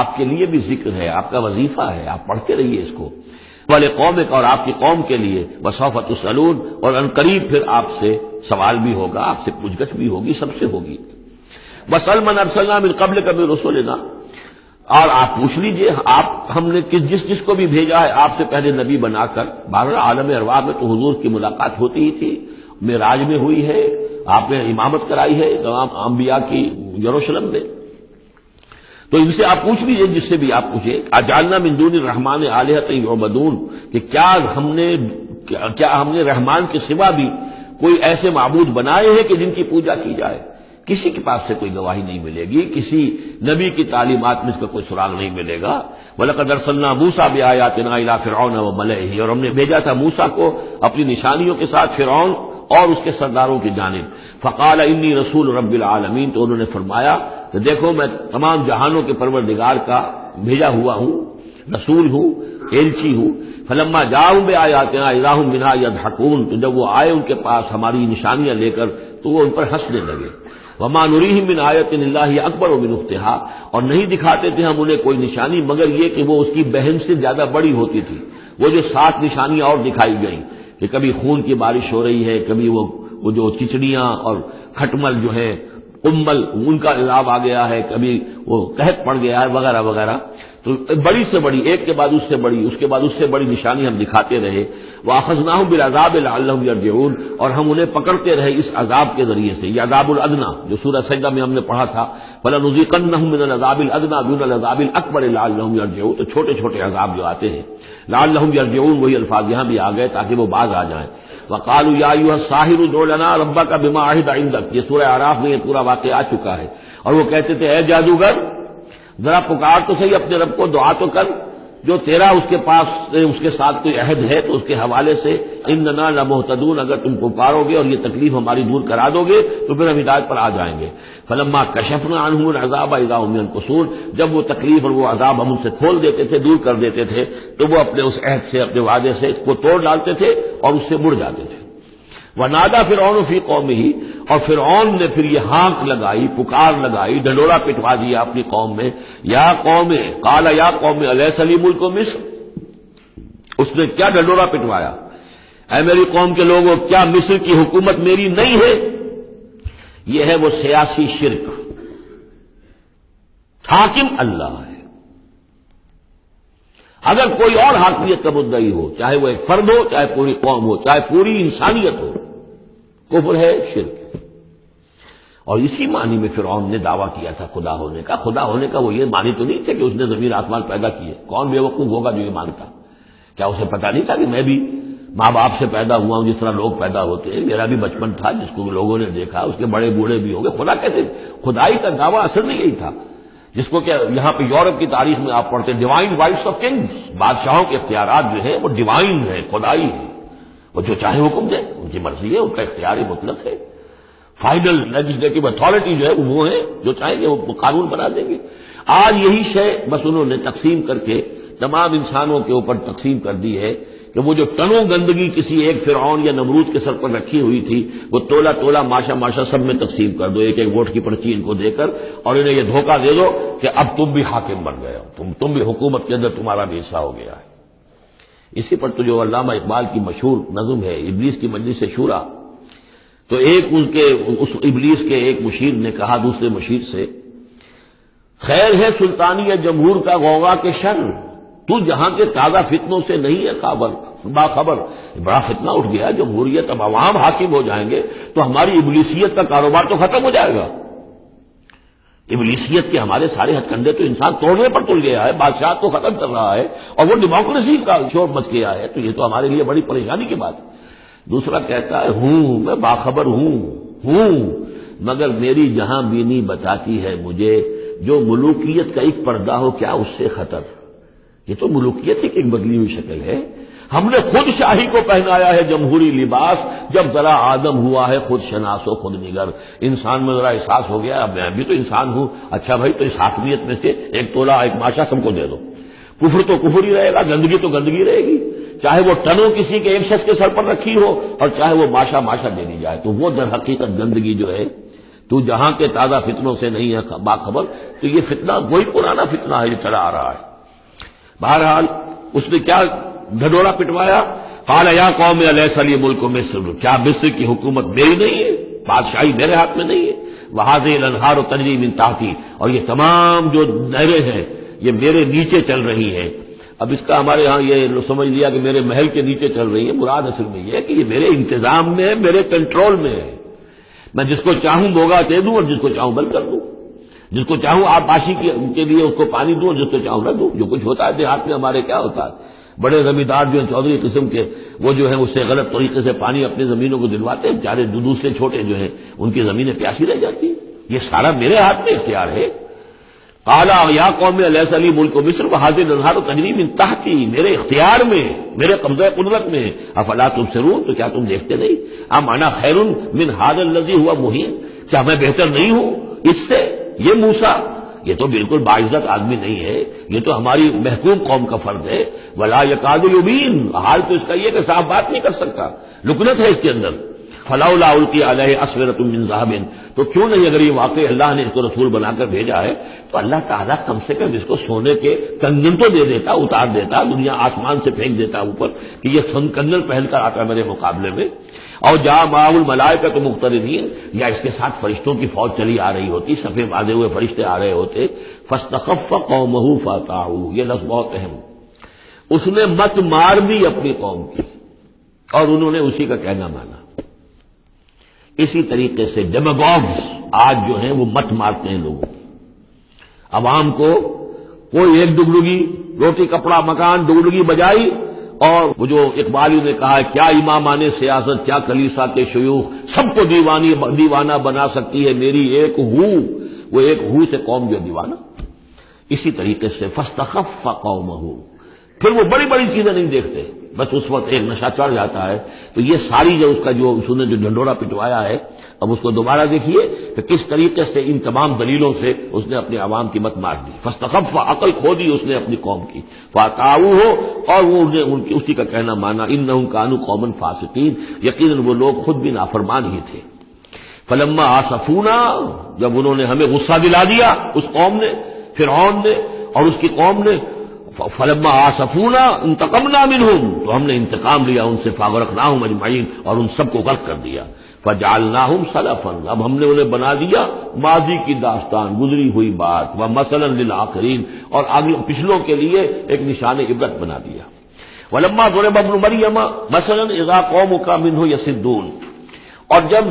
آپ کے لیے بھی ذکر ہے، آپ کا وظیفہ ہے، آپ پڑھتے رہیے اس کو۔ ولقومک، اور آپ کی قوم کے لیے۔ وسوف تسألون، اور ان قریب پھر آپ سے سوال بھی ہوگا، آپ سے پوچھ گچھ بھی ہوگی، سب سے ہوگی۔ واسأل من ارسلنا من قبلک من رسلنا، اور آپ پوچھ لیجئے ہم نے جس کو بھی بھیجا ہے آپ سے پہلے نبی بنا کر۔ بہرحال عالم ارواح میں تو حضور کی ملاقات ہوتی ہی تھی، معراج میں ہوئی ہے، آپ نے امامت کرائی ہے تمام انبیاء کی یروشلم میں، تو ان سے آپ پوچھ لیجئے جس سے بھی آپ پوچھیں۔ اجعلنا من دون الرحمن آلہۃ یعبدون، کہ کیا ہم نے رحمان کے سوا بھی کوئی ایسے معبود بنائے ہیں کہ جن کی پوجا کی جائے؟ کسی کے پاس سے کوئی گواہی نہیں ملے گی، کسی نبی کی تعلیمات میں اس کا کوئی سراغ نہیں ملے گا۔ وَلَقَدْ أَرْسَلْنَا مُوسَىٰ بِآيَاتِنَا إِلَىٰ فِرْعَوْنَ وَمَلَئِهِ، اور ہم نے بھیجا تھا موسیٰ کو اپنی نشانیوں کے ساتھ فرعون اور اس کے سرداروں کی جانب۔ فَقَالَ إِنِّي رَسُولُ رَبِّ الْعَالَمِينَ، تو انہوں نے فرمایا کہ دیکھو میں تمام جہانوں کے پروردگار کا بھیجا ہوا ہوں، رسول ہوں، ایلچی ہوں۔ فلما جاءوا بآیاتنا اذا هم منها يضحكون، تو جب وہ آئے ان کے پاس ہماری نشانیاں لے کر تو وہ ان پر ہنسنے لگے۔ وما نریہم من آیۃ الا ہی اکبر من اختہا، اور نہیں دکھاتے تھے ہم انہیں کوئی نشانی مگر یہ کہ وہ اس کی بہن سے زیادہ بڑی ہوتی تھی۔ وہ جو 7 نشانیاں اور دکھائی گئیں کہ کبھی خون کی بارش ہو رہی ہے، کبھی وہ جو چچڑیاں اور کھٹمل جو ہے امل ان کا عذاب آ گیا ہے، کبھی وہ قحط پڑ گیا ہے، وغیرہ وغیرہ، تو بڑی سے بڑی، ایک کے بعد اس سے بڑی، اس کے بعد اس سے بڑی نشانی ہم دکھاتے رہے۔ وَأَخَذْنَاهُمْ بِالْعَذَابِ لَعَلَّهُمْ يَرْجِعُونَ، اور ہم انہیں پکڑتے رہے اس عذاب کے ذریعے سے، یہ عذاب الادنیٰ جو سورہ سجدہ میں ہم نے پڑھا تھا، فَلَنُذِيقَنَّهُم مِّنَ الْعَذَابِ الْأَدْنَىٰ دُونَ الْعَذَابِ الْأَكْبَرِ لَعَلَّهُمْ يَرْجِعُونَ، تو چھوٹے چھوٹے عذاب جو آتے ہیں لَعَلَّهُمْ يَرْجِعُونَ، وہی الفاظ یہاں بھی آ گئے تاکہ وہ باز آ جائیں۔ وَقَالُوا يَا أَيُّهَا السَّاحِرُ ادْعُ لَنَا رَبَّكَ بِمَا عَهِدَ عِندَكَ، یہ سورہ اعراف میں یہ پورا واقعہ آ چکا ہے، اور وہ کہتے تھے اے جادوگر ذرا پکار تو صحیح اپنے رب کو، دعا تو کر جو تیرا اس کے پاس اس کے ساتھ کوئی عہد ہے تو اس کے حوالے سے اننا لمہتدون، اگر تم پکارو گے اور یہ تکلیف ہماری دور کرا دو گے تو پھر ہم ہدایت پر آ جائیں گے۔ فلما کشفنا عنہم العذاب اذا هم ينكثون، جب وہ تکلیف اور وہ عذاب ہم ان سے کھول دیتے تھے، دور کر دیتے تھے، تو وہ اپنے اس عہد سے، اپنے وعدے سے اس کو توڑ ڈالتے تھے اور اس سے مڑ جاتے تھے۔ ونادى فرعون فی قومہ، اور فرعون نے پھر یہ ہانک لگائی، پکار لگائی، ڈنڈورا پٹوا دیا اپنی قوم میں، یا قوم، قال یا قوم الیس لی ملک مصر، اس نے کیا ڈنڈورا پٹوایا، اے میری قوم کے لوگوں کیا مصر کی حکومت میری نہیں ہے؟ یہ ہے وہ سیاسی شرک، حاکم اللہ ہے، اگر کوئی اور حاکمیت کا مدعی ہو، چاہے وہ ایک فرد ہو، چاہے پوری قوم ہو، چاہے پوری انسانیت ہو، کفر ہے، شرک ہے۔ اور اسی معنی میں فرعون نے دعویٰ کیا تھا خدا ہونے کا۔ خدا ہونے کا وہ یہ معنی تو نہیں تھا کہ اس نے زمین آسمان پیدا کیے، کون بے وقوف ہوگا جو یہ مانتا؟ کیا اسے پتہ نہیں تھا کہ میں بھی ماں باپ سے پیدا ہوا ہوں جس طرح لوگ پیدا ہوتے ہیں، میرا بھی بچپن تھا جس کو لوگوں نے دیکھا، اس کے بڑے بوڑھے بھی ہو گئے، خدا کیسے؟ خدائی کا دعویٰ اصل میں یہی تھا، جس کو کہ یہاں پہ یورپ کی تاریخ میں آپ پڑھتے ہیں ڈیوائن رائٹس آف کنگز، بادشاہوں کے اختیارات جو ہیں وہ ڈیوائن ہیں، خدائی ہیں، وہ جو چاہے حکم دے، ان کی مرضی ہے، ان کا اختیار مطلق ہے، فائنل لیجسلیٹو اتھارٹی جو ہے وہ ہیں، جو چاہیں گے وہ قانون بنا دیں گے۔ آج یہی شے بس انہوں نے تقسیم کر کے تمام انسانوں کے اوپر تقسیم کر دی ہے کہ وہ جو ٹنوں گندگی کسی ایک فرعون یا نمرود کے سر پر رکھی ہوئی تھی وہ تولا تولا ماشا ماشا سب میں تقسیم کر دو، ایک ایک ووٹ کی پرچی ان کو دے کر، اور انہیں یہ دھوکہ دے دو کہ اب تم بھی حاکم بن گئے ہو، تم بھی حکومت کے اندر تمہارا بھی حصہ ہو گیا ہے۔ اسی پر تو جو علامہ اقبال کی مشہور نظم ہے ابلیس کی مجلس شورا، تو ایک اس ابلیس کے ایک مشیر نے کہا دوسرے مشیر سے، خیر ہے سلطانی یا جمہور کا غوغا کے شر، تو جہاں کے تازہ فتنوں سے نہیں ہے باخبر۔ بڑا فتنہ اٹھ گیا، جمہوریت، اب عوام حاکم ہو جائیں گے تو ہماری ابلیسیت کا کاروبار تو ختم ہو جائے گا۔ ابلیسیت کے ہمارے سارے ہتھ کنڈے تو انسان توڑنے پر تل گیا ہے، بادشاہ کو ختم کر رہا ہے اور وہ ڈیموکریسی کا شور مچ گیا ہے، تو یہ تو ہمارے لیے بڑی پریشانی کی بات ہے۔ دوسرا کہتا ہے میں باخبر ہوں مگر میری جہاں بینی بتاتی ہے مجھے، جو ملوکیت کا ایک پردہ ہو کیا اس سے خطر۔ یہ تو ملوکیت کی ایک بدلی ہوئی شکل ہے، ہم نے خود شاہی کو پہنایا ہے جمہوری لباس، جب ذرا آدم ہوا ہے خود شناس و خود نگر، انسان میں ذرا احساس ہو گیا اب میں بھی تو انسان ہوں، اچھا بھائی تو اس حاکمیت میں سے ایک تولا ایک ماشا سب کو دے دو، کفر تو کفر ہی رہے گا، گندگی تو گندگی رہے گی، چاہے وہ ٹنوں کسی کے ایک شخص کے سر پر رکھی ہو اور چاہے وہ ماشا ماشا دے دی جائے، تو وہ در حقیقت گندگی جو ہے تو جہاں کے تازہ فتنوں سے نہیں ہے باخبر، تو یہ فتنہ وہی پرانا فتنہ ہے جو چلا آ رہا ہے۔ بہرحال اس نے کیا ڈھڈولا پٹوایا، قال یا قوم الیس لی ملک مصر، کیا مصر کی حکومت میری نہیں ہے، بادشاہی میرے ہاتھ میں نہیں ہے، وہذہ الانہار تجری من تحتی، اور یہ تمام جو نہریں ہیں یہ میرے نیچے چل رہی ہیں۔ اب اس کا ہمارے ہاں یہ سمجھ لیا کہ میرے محل کے نیچے چل رہی ہے، مراد اصل میں یہ ہے کہ یہ میرے انتظام میں ہے، میرے کنٹرول میں ہے، میں جس کو چاہوں بوگا دے دوں اور جس کو چاہوں بند کر دوں، جس کو چاہوں آبپاشی کے لیے اس کو پانی دوں اور جس کو چاہوں نہ دوں۔ جو کچھ ہوتا ہے دیہات میں ہمارے کیا ہوتا ہے، بڑے زمیندار جو ہیں چودھری قسم کے وہ جو ہیں اس سے غلط طریقے سے پانی اپنی زمینوں کو دلواتے ہیں، بیچارے دوسرے چھوٹے جو ہیں ان کی زمینیں پیاسی رہ جاتی ہیں، یہ سارا میرے ہاتھ میں اختیار ہے۔ قال یا قوم الیس لی ملک مصر وہذہ الانہار تجری من تحتی، میرے اختیار میں، میرے قبضہ قدرت میں، افلا تبصرون، تو کیا تم دیکھتے نہیں، ام انا خیر من ھذا الذی هو مہین، کیا میں بہتر نہیں ہوں اس سے، یہ موسیٰ یہ تو بالکل باعزت آدمی نہیں ہے، یہ تو ہماری محکوم قوم کا فرد ہے، ولا یکاد یبین، حال تو اس کا یہ کہ صاف بات نہیں کر سکتا، لکنت ہے اس کے اندر، فلولا القی علیہ اسورۃ من ذہب، تو کیوں نہیں اگر یہ واقعی اللہ نے اس کو رسول بنا کر بھیجا ہے تو اللہ تعالیٰ کم سے کم اس کو سونے کے کنگن تو دے دیتا، اتار دیتا، دنیا آسمان سے پھینک دیتا اوپر کہ یہ کنگن پہن کر آتا میرے مقابلے میں، اور جا معه الملائکۃ مقترنین، یا اس کے ساتھ فرشتوں کی فوج چلی آ رہی ہوتی، صفے باندھے ہوئے فرشتے آ رہے ہوتے، فاستخف قومه فاطاعوه، یہ لفظ بہت اہم، اس نے مت مار دی اپنی قوم کی اور انہوں نے اسی کا کہنا مانا۔ اسی طریقے سے ڈیماگوگز آج جو ہیں وہ مت مارتے ہیں لوگوں کی، عوام کو کوئی ایک ڈگڈگی روٹی کپڑا مکان ڈگڈگی بجائی، اور وہ جو اقبالی نے کہا ہے کیا امامان سیاست کیا کلیسا کے شیوخ، سب کو دیوانہ بنا سکتی ہے میری ایک ہو، وہ ایک ہو سے قوم جو دیوانہ۔ اسی طریقے سے فاستخف قومہ، پھر وہ بڑی بڑی چیزیں نہیں دیکھتے، بس اس وقت ایک نشہ چڑھ جاتا ہے، تو یہ ساری جو اس کا جو اس نے جو ڈنڈورا پٹوایا ہے، اب اس کو دوبارہ دیکھیے کہ کس طریقے سے ان تمام دلیلوں سے اس نے اپنے عوام کی مت مار دی، فاستخف، عقل کھو دی اس نے اپنی قوم کی، فاطاعوہ، اور وہ اسی کا کہنا مانا، انہم کانوا قوما فاسقین، یقیناً وہ لوگ خود بھی نافرمان ہی تھے۔ فلما آسفونا، جب انہوں نے ہمیں غصہ دلا دیا، اس قوم نے، فرعون نے اور اس کی قوم نے، فلما آسفونا انتقمنا منہم، تو ہم نے انتقام لیا ان سے، فاغرقناہم اجمعین، اور ان سب کو غرق کر دیا، فجعلناہم سلفا، اب ہم نے انہیں بنا دیا ماضی کی داستان، گزری ہوئی بات، ومثلا للآخرین، اور آگے پچھلوں کے لیے ایک نشان عبرت بنا دیا۔ ولما ضرب ابن مریم مثلا اذا قومک منہ یصدون، اور جب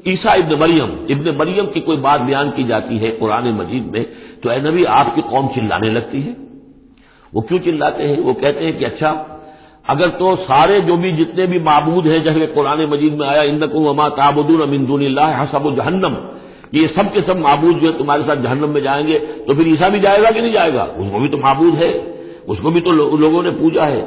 عیسیٰ ابن مریم کی کوئی بات بیان کی جاتی ہے قرآن مجید میں تو اے نبی آپ کی قوم چلانے لگتی ہے۔ وہ کیوں چلاتے ہیں؟ وہ کہتے ہیں کہ اچھا اگر تو سارے جو بھی جتنے بھی معبود ہیں جیسے قرآن مجید میں آیا انکم وما تعبدون من دون اللہ حسب جہنم، یہ سب کے سب معبود جو ہے تمہارے ساتھ جہنم میں جائیں گے، تو پھر عیسیٰ بھی جائے گا کہ نہیں جائے گا؟ اس کو بھی تو معبود ہے، اس کو بھی تو لوگوں نے پوجا ہے۔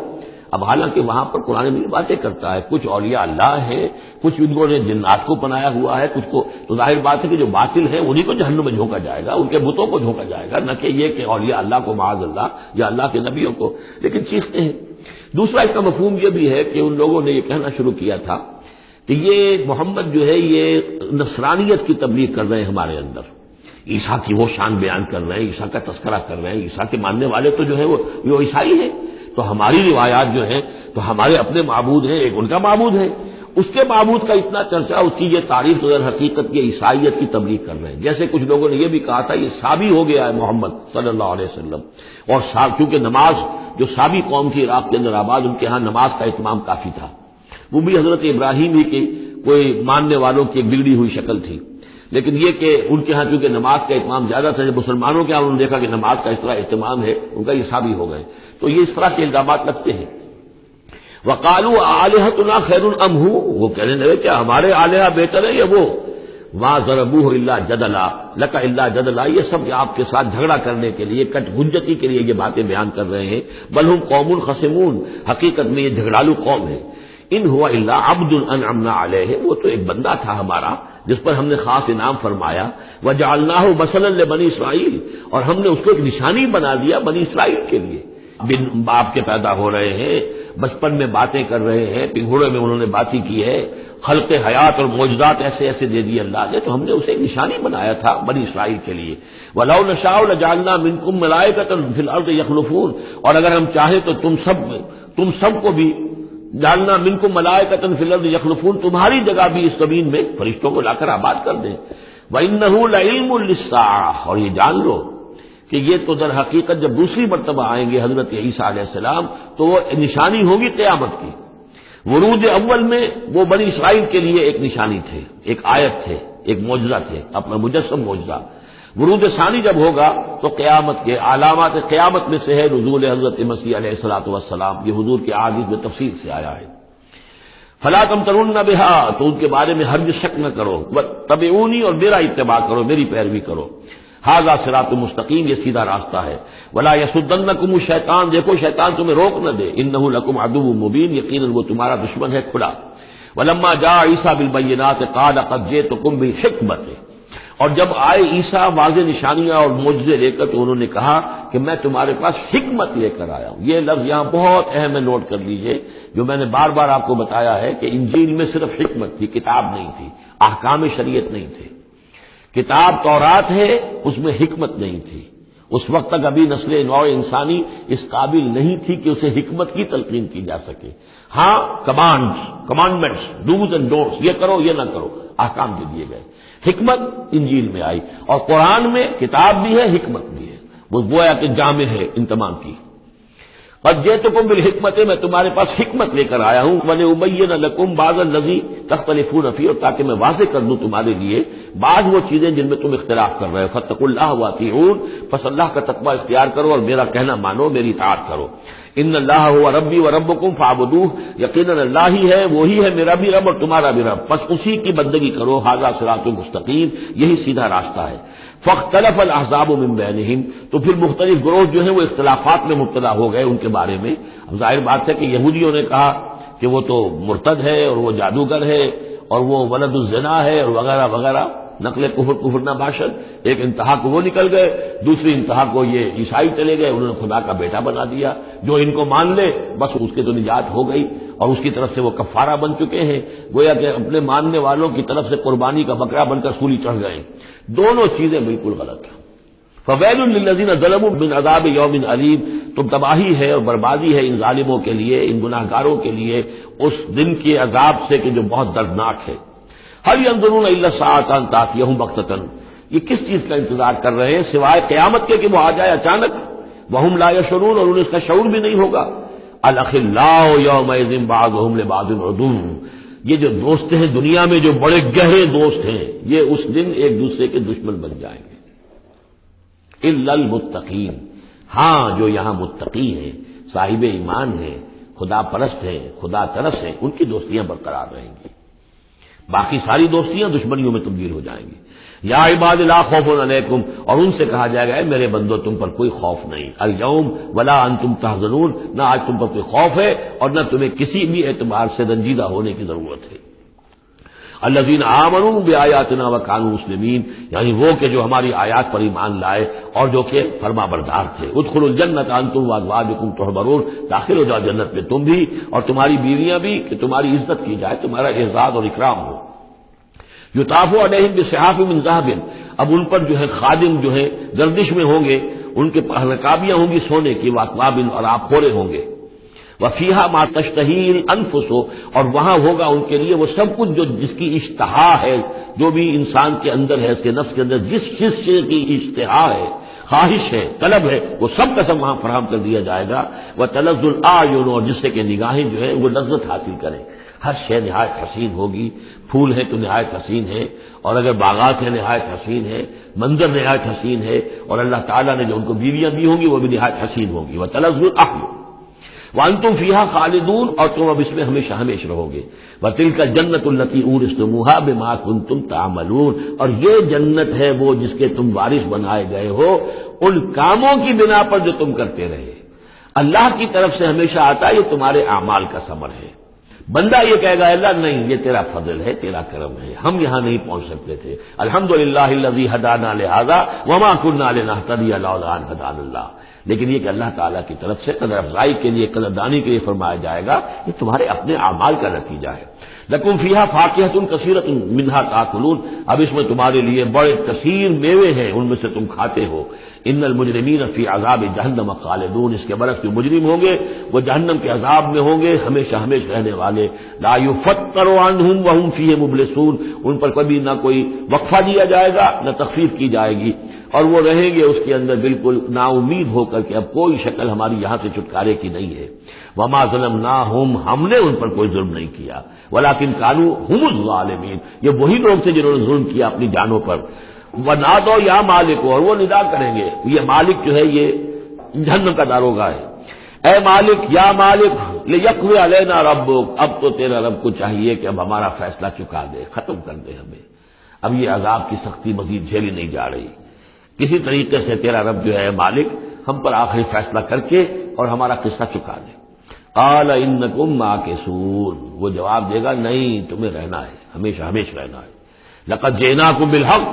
اب حالانکہ وہاں پر قرآن مجید باتیں کرتا ہے، کچھ اولیاء اللہ ہے، کچھ انہوں نے جنات کو بنایا ہوا ہے، کچھ کو، تو ظاہر بات ہے کہ جو باطل ہے انہیں کو جہنم میں جھونکا جائے گا، ان کے بتوں کو جھونکا جائے گا، نہ کہ یہ کہ اولیاء اللہ کو معاذ اللہ یا اللہ کے نبیوں کو، لیکن چیختے ہیں۔ دوسرا اس کا مفہوم یہ بھی ہے کہ ان لوگوں نے یہ کہنا شروع کیا تھا کہ یہ محمد جو ہے یہ نصرانیت کی تبلیغ کر رہے ہیں ہمارے اندر، عیسیٰ کی وہ شان بیان کر رہے ہیں، عیسیٰ کا تذکرہ کر رہے ہیں، عیسیٰ کے ماننے والے تو جو ہے وہ عیسائی ہیں، تو ہماری روایات جو ہیں تو ہمارے اپنے معبود ہیں، ایک ان کا معبود ہے، اس کے معبود کا اتنا چرچا، اس کی یہ تعریف تو در حقیقت یہ عیسائیت کی تبلیغ کر رہے ہیں۔ جیسے کچھ لوگوں نے یہ بھی کہا تھا یہ سابی ہو گیا ہے محمد صلی اللہ علیہ وسلم، اور کیونکہ نماز جو سابی قوم کی عراق کے اندر آباد، ان کے ہاں نماز کا اہتمام کافی تھا، وہ بھی حضرت ابراہیم ہی کی کوئی ماننے والوں کی ایک بگڑی ہوئی شکل تھی، لیکن یہ کہ ان کے ہاں چونکہ نماز کا اہتمام زیادہ تھا، جب مسلمانوں کے ہاں انہوں نے دیکھا کہ نماز کا اس طرح اہتمام ہے، ان کا یہ سابی ہو گئے، تو یہ اس طرح کے الزامات لگتے ہیں۔ وقالوا آلہتنا خیر ام ہو، وہ کہنے لگے کیا ہمارے آلہہ بہتر ہے یا وہ؟ وہاں ضربوہ الا جدلا لک الا جدلا، یہ سب آپ کے ساتھ جھگڑا کرنے کے لیے، کٹ حجتی کے لیے یہ باتیں بیان کر رہے ہیں۔ بل ہم قوم خصمون، حقیقت میں یہ جھگڑالو قوم ہے۔ ان ہوا الا عبد انعمنا علیہ، وہ تو ایک بندہ تھا ہمارا جس پر ہم نے خاص انعام فرمایا۔ وجعلناہ مثلا لبنی اسرائیل، اور ہم نے اس کو ایک نشانی بنا دیا بنی اسرائیل کے لیے۔ بن باپ کے پیدا ہو رہے ہیں، بچپن میں باتیں کر رہے ہیں، پنگھوڑے میں انہوں نے باتیں کی ہے، خلق حیات اور معجزات ایسے ایسے دے دیے اللہ نے، تو ہم نے اسے ایک نشانی بنایا تھا بنی اسرائیل کے لیے۔ وَلَوْ نَشَاءُ لَجَعَلْنَا مِنكُم مَلَائِكَةً فِي الْأَرْضِ يَخْلُفُونَ، اور اگر ہم چاہیں تو تم سب کو بھی جعلنا منکم ملائکۃ فی الارض یخلفون، تمہاری جگہ بھی اس زمین میں فرشتوں کو لا کر آباد کر دیں۔ وَإِنَّهُ لَعِلْمٌ لِلسَّاعَةِ، اور یہ جان لو کہ یہ تو در حقیقت جب دوسری مرتبہ آئیں گے حضرت عیسیٰ علیہ السلام تو وہ نشانی ہوگی قیامت کی۔ ورود اول میں وہ بنی اسرائیل کے لیے ایک نشانی تھے، ایک آیت تھے، ایک معجزہ تھے، اپنا مجسم معجزہ۔ ورود ثانی جب ہوگا تو قیامت کے علامات قیامت میں سے ہے نزول حضرت مسیح علیہ الصلوۃ والسلام، یہ حضور کے احادیث میں تفصیل سے آیا ہے۔ فلا تمترن بہا، تو ان کے بارے میں ہرگز شک نہ کرو، تبعونی، اور میرا اتباع کرو، میری پیروی کرو۔ ھذا صراط مستقیم، یہ سیدھا راستہ ہے۔ ولا یصدنکم الشیطان، دیکھو شیطان تمہیں روک نہ دے، انہ لکم عدو مبین، یقیناً وہ تمہارا دشمن ہے کھلا۔ ولما جاء عیسیٰ بالبینات قال قد جئتکم بالحکمۃ، اور جب آئے عیسیٰ واضح نشانیاں اور معجزے لے کر تو انہوں نے کہا کہ میں تمہارے پاس حکمت لے کر آیا ہوں۔ یہ لفظ یہاں بہت اہم ہے، نوٹ کر لیجئے، جو میں نے بار بار آپ کو بتایا ہے کہ انجیل میں صرف حکمت تھی، کتاب نہیں تھی، احکام شریعت نہیں تھے۔ کتاب تورات ہے، اس میں حکمت نہیں تھی، اس وقت تک ابھی نسل نوع انسانی اس قابل نہیں تھی کہ اسے حکمت کی تلقین کی جا سکے۔ ہاں کمانڈمنٹس، ڈوز اینڈ ڈونٹس، یہ کرو یہ نہ کرو، احکام دے دیے گئے۔ حکمت انجیل میں آئی، اور قرآن میں کتاب بھی ہے، حکمت بھی ہے، وہ گویا کہ جامع ہے ان تمام کی۔ قد جئتکم بالحکمت، میں تمہارے پاس حکمت لے کر آیا ہوں، ولأبین لکم بعض الذی تختلفون فیہ، اور تاکہ میں واضح کر دوں تمہارے لیے بعض وہ چیزیں جن میں تم اختلاف کر رہے ہو۔ فاتقوا اللہ واطیعون، پس اللہ کا تقوی اختیار کرو اور میرا کہنا مانو، میری اطاعت کرو۔ ان اللہ هو ربی وربکم فاعبدوہ، یقیناً اللہ ہی ہے، وہی ہے میرا بھی رب اور تمہارا بھی رب، بس اسی کی بندگی کرو۔ ھذا صراط مستقیم، یہی سیدھا راستہ ہے۔ فاختلف الاحزاب من بینہم، تو پھر مختلف گروہ جو ہیں وہ اختلافات میں مبتلا ہو گئے ان کے بارے میں۔ اب ظاہر بات ہے کہ یہودیوں نے کہا کہ وہ تو مرتد ہے اور وہ جادوگر ہے اور وہ ولد الزنا ہے اور وغیرہ وغیرہ، نقل کفر نہ باشد۔ ایک انتہا کو وہ نکل گئے، دوسری انتہا کو یہ عیسائی چلے گئے، انہوں نے خدا کا بیٹا بنا دیا، جو ان کو مان لے بس اس کے تو نجات ہو گئی، اور اس کی طرف سے وہ کفارہ بن چکے ہیں، گویا کہ اپنے ماننے والوں کی طرف سے قربانی کا بکرا بن کر سولی چڑھ گئے۔ دونوں چیزیں بالکل غلط ہیں۔ فویل للذین ظلموا من عذاب یوم علیم، تو تباہی ہے اور بربادی ہے ان ظالموں کے لیے، ان گناہ گاروں کے لیے اس دن کے عذاب سے کہ جو بہت دردناک ہے۔ هل ينظرون الا الساعة ان تأتيهم بغتة، یہ کس چیز کا انتظار کر رہے ہیں سوائے قیامت کے کہ وہ آ جائے اچانک۔ وهم لا يشعرون، اور انہیں اس کا شعور بھی نہیں ہوگا۔ الاخلاء يومئذ بعضهم لبعض عدو، یہ جو دوست ہیں دنیا میں جو بڑے گہرے دوست ہیں، یہ اس دن ایک دوسرے کے دشمن بن جائیں گے۔ الا المتقین، ہاں جو یہاں متقی ہیں، صاحب ایمان ہیں، خدا پرست ہیں، خدا ترس ہیں، ان کی دوستیاں برقرار رہیں گی، باقی ساری دوستیاں دشمنیوں میں تبدیل ہو جائیں گی۔ یا عباد لا خوف علیکم، اور ان سے کہا جائے گا اے میرے بندو تم پر کوئی خوف نہیں، اليوم ولا انتم تحزنون، نہ آج تم پر کوئی خوف ہے اور نہ تمہیں کسی بھی اعتبار سے رنجیدہ ہونے کی ضرورت ہے۔ الذین آمنوا بآیاتنا وکانوا مسلمین، یعنی وہ کہ جو ہماری آیات پر ایمان لائے اور جو کہ فرما بردار تھے۔ ادخلوا الجنۃ انتم وازواجکم تحبرون، داخل ہو جاؤ جنت میں تم بھی اور تمہاری بیویاں بھی، کہ تمہاری عزت کی جائے، تمہارا اعزاز اور اکرام ہو۔ یطاف علیہم بصحاف من ذہب، اب ان پر جو ہے خادم جو ہے گردش میں ہوں گے، ان کے رکابیاں ہوں گی سونے کی، واکواب اور آبخورے ہوں گے، وفیہا ما تشتہی الانفس، اور وہاں ہوگا ان کے لیے وہ سب کچھ جو جس کی اشتہا ہے، جو بھی انسان کے اندر ہے، اس کے نفس کے اندر جس چیز کی اشتہا ہے، خواہش ہے، طلب ہے، وہ سب کا سب وہاں فراہم کر دیا جائے گا۔ وتلذ الاعین، اور جس سے کہ نگاہیں جو ہے وہ لذت حاصل کریں، ہر شے نہایت حسین ہوگی، پھول ہے تو نہایت حسین ہے، اور اگر باغات ہیں نہایت حسین ہے، منظر نہایت حسین ہے، اور اللہ تعالیٰ نے جو ان کو بیویاں دی ہوں گی وہ بھی نہایت حسین ہوں گی۔ وتلذ الاعین وانتم فیہا خالدون، اور تم اب اس میں ہمیشہ ہمیشہ رہو گے۔ وتلک الجنۃ التی اورثتموہا بما کنتم تعملون، اور یہ جنت ہے وہ جس کے تم وارث بنائے گئے ہو ان کاموں کی بنا پر جو تم کرتے رہے۔ اللہ کی طرف سے ہمیشہ آتا ہے، یہ تمہارے اعمال کا ثمر ہے۔ بندہ یہ کہے گا اللہ نہیں، یہ تیرا فضل ہے، تیرا کرم ہے، ہم یہاں نہیں پہنچ سکتے تھے، الحمدللہ الذی ہدانا لہذا وما کنا لنہتدی لولا ان ہدانا اللہ، لیکن یہ کہ اللہ تعالیٰ کی طرف سے قدر افزائی کے لیے، قدر دانی کے لیے فرمایا جائے گا، یہ تمہارے اپنے اعمال کا نتیجہ ہے۔ لکم فیہا فاکہۃ کثیرۃ منہا تاکلون، اب اس میں تمہارے لیے بڑے کثیر میوے ہیں، ان میں سے تم کھاتے ہو۔ ان المجرمین فی عذاب جہنم خالدون، اس کے برعکس جو مجرم ہوں گے وہ جہنم کے عذاب میں ہوں گے، ہمیشہ ہمیشہ رہنے والے۔ لا یفتر عنہم وہم فیہ مبلسون، ان پر کبھی نہ کوئی وقفہ دیا جائے گا نہ تخفیف کی جائے گی، اور وہ رہیں گے اس کے اندر بالکل نا امید ہو کر کہ اب کوئی شکل ہماری یہاں سے چھٹکارے کی نہیں ہے۔ وما ظلمناہم، ہم نے ان پر کوئی ظلم نہیں کیا، ولکن کانوا ھم الظالمین، یہ وہی لوگ تھے جنہوں نے ظلم کیا اپنی جانوں پر۔ ونادوا یا مالک، اور وہ ندا کریں گے، یہ مالک جو ہے یہ جہنم کا داروغہ ہے، اے مالک یا مالک لیقضی علینا ربک، اب تو تیرا رب کو چاہیے کہ اب ہمارا فیصلہ چکا دے، ختم کر دے ہمیں، اب یہ عذاب کی سختی مزید جھیلی نہیں جا رہی، کسی طریقے سے تیرا رب جو ہے مالک ہم پر آخری فیصلہ کر کے اور ہمارا قصہ چکا دے۔ قال انکم ماکثون، وہ جواب دے گا نہیں، تمہیں رہنا ہے، ہمیشہ ہمیشہ رہنا ہے۔ لقد جئناکم بالحق،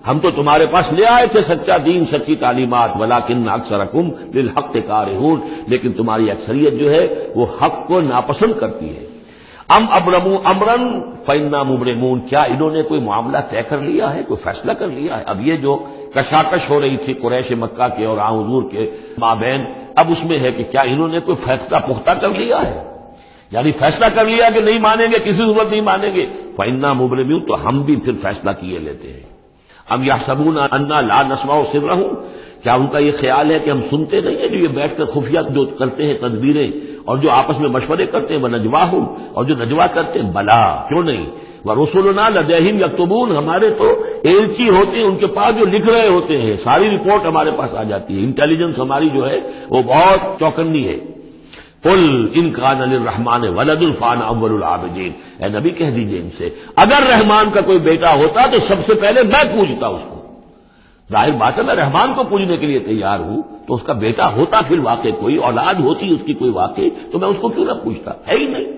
ہم تو تمہارے پاس لے آئے تھے سچا دین، سچی تعلیمات، ولکن اکثرکم للحق کارہون، لیکن تمہاری اکثریت جو ہے وہ حق کو ناپسند کرتی ہے۔ ام ابرموا امرا فانا مبرمون، کیا انہوں نے کوئی معاملہ طے کر لیا ہے، کوئی فیصلہ کر لیا ہے؟ اب یہ جو کشاکش ہو رہی تھی قریش مکہ کے اور حضور کے مابین، اب اس میں ہے کہ کیا انہوں نے کوئی فیصلہ پختہ کر لیا ہے، یعنی فیصلہ کر لیا کہ نہیں مانیں گے، کسی صورت نہیں مانیں گے، فانا مبرمون، تو ہم بھی پھر فیصلہ کیے لیتے ہیں۔ ام یحسبون انا لا نسمع سرهم، کیا ان کا یہ خیال ہے کہ ہم سنتے نہیں ہیں جو یہ بیٹھ کر خفیہ جو کرتے ہیں تدبیریں اور جو آپس میں مشورے کرتے ہیں، وَنَجْوَاهُمْ، اور جو نجوا کرتے ہیں، بلا کیوں نہیں، وَرُسُلُنَا لَدَيْهِمْ يَكْتُبُونَ، ہمارے تو ایلچی ہوتے ہیں ان کے پاس جو لکھ رہے ہوتے ہیں، ساری رپورٹ ہمارے پاس آ جاتی ہے، انٹیلیجنس ہماری جو ہے وہ بہت چوکنی ہے۔ قل ان کان للرحمن ولد فانا اول العابدین، اے نبی کہہ دیجئے ان سے اگر رحمان کا کوئی بیٹا ہوتا تو سب سے پہلے میں پوجتا اس کو، ظاہر بات ہے میں رحمان کو پوجنے کے لیے تیار ہوں، تو اس کا بیٹا ہوتا پھر واقع کوئی اولاد ہوتی اس کی کوئی واقع، تو میں اس کو کیوں نہ پوچھتا، ہے ہی نہیں۔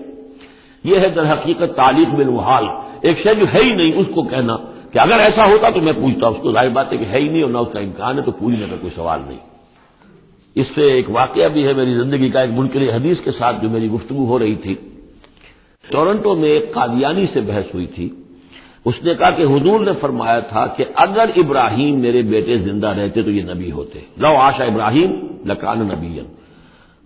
یہ ہے در حقیقت تعلیق بالمحال، ایک شے جو ہے ہی نہیں اس کو کہنا کہ اگر ایسا ہوتا تو میں پوچھتا اس کو، ظاہر بات ہے کہ ہے ہی نہیں اور نہ اس کا امکان ہے، تو پوجنے کا کوئی سوال نہیں۔ اس سے ایک واقعہ بھی ہے میری زندگی کا، ایک منکر حدیث کے ساتھ جو میری گفتگو ہو رہی تھی، ٹورنٹو میں ایک قادیانی سے بحث ہوئی تھی، اس نے کہا کہ حضور نے فرمایا تھا کہ اگر ابراہیم میرے بیٹے زندہ رہتے تو یہ نبی ہوتے، لو عاش ابراہیم لکان نبیا،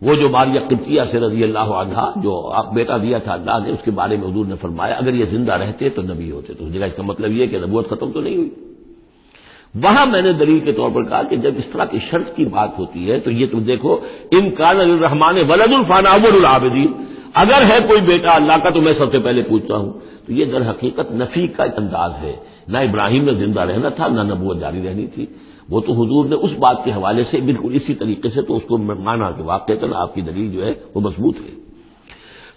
وہ جو ماریہ قبطیہ سے رضی اللہ عنہا جو بیٹا دیا تھا اللہ نے، اس کے بارے میں حضور نے فرمایا اگر یہ زندہ رہتے تو نبی ہوتے، تو اس کا مطلب یہ کہ نبوت ختم تو نہیں ہوئی۔ وہاں میں نے دلیل کے طور پر کہا کہ جب اس طرح کی شرط کی بات ہوتی ہے تو یہ تم دیکھو، ان کان للرحمن ولد فانا اول العابدین، اگر ہے کوئی بیٹا اللہ کا تو میں سب سے پہلے پوچھتا ہوں، تو یہ در حقیقت نفی کا انداز ہے، نہ ابراہیم نے زندہ رہنا تھا نہ نبوت جاری رہنی تھی، وہ تو حضور نے اس بات کے حوالے سے بالکل اسی طریقے سے تو اس کو مانا کہ واقعتاً آپ کی دلیل جو ہے وہ مضبوط ہے۔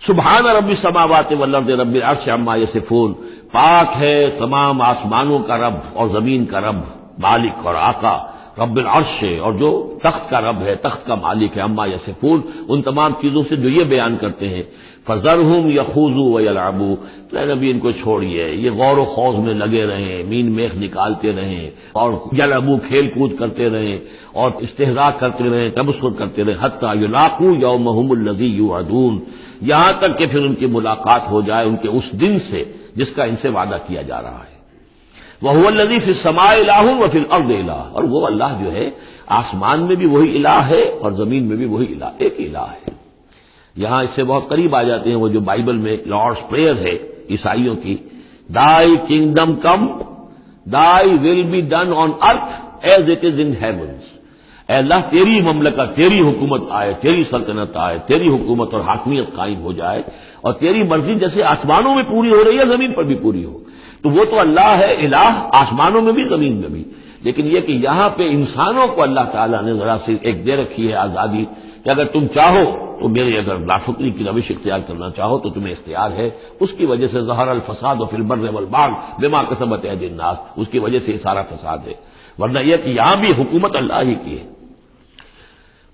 سبحان رب السماوات والارض رب العرش عما یصفون، پاک ہے تمام آسمانوں کا رب اور زمین کا رب، مالک اور آقا، رب العرش سے، اور جو تخت کا رب ہے، تخت کا مالک ہے، عما یصفون، ان تمام چیزوں سے جو یہ بیان کرتے ہیں، فذرہم یخوضوا ویلعبوا، اے نبی ان کو چھوڑیے، یہ غور و خوض میں لگے رہیں، مین میخ نکالتے رہیں، اور یلعبوا کھیل کود کرتے رہیں، اور استہزاء کرتے رہیں، تبصر کرتے رہیں، حتی یلاقوا یومہم الذی یوعدون، یہاں تک کہ پھر ان کی ملاقات ہو جائے ان کے اس دن سے جس کا ان سے وعدہ کیا جا رہا ہے۔ وَهُوَ الَّذِي فِي السَّمَاءِ إِلَٰهٌ وَفِي الْأَرْضِ إِلَٰهٌ، اور وہ اللہ جو ہے آسمان میں بھی وہی الہ ہے اور زمین میں بھی وہی الہ، ایک الہ ہے۔ یہاں اس سے بہت قریب آ جاتے ہیں وہ جو بائبل میں لارڈس پریئر ہے عیسائیوں کی، Thy kingdom come, Thy will be done on earth as it is in heavens۔ اے اللہ تیری مملکت، تیری حکومت آئے، تیری سلطنت آئے، تیری حکومت اور حاکمیت قائم ہو جائے، اور تیری مرضی جیسے آسمانوں میں پوری ہو رہی ہے زمین پر بھی پوری ہو۔ تو وہ تو اللہ ہے الہ، آسمانوں میں بھی زمین میں بھی، لیکن یہ کہ یہاں پہ انسانوں کو اللہ تعالیٰ نے ذرا سی ایک دے رکھی ہے آزادی کہ اگر تم چاہو تو میری اگر نافرمانی کی روش اختیار کرنا چاہو تو تمہیں اختیار ہے۔ اس کی وجہ سے ظہر الفساد فی البر والبحر بما کسبت ایدی الناس، اس کی وجہ سے یہ سارا فساد ہے، ورنہ یہ کہ یہاں بھی حکومت اللہ ہی کی ہے۔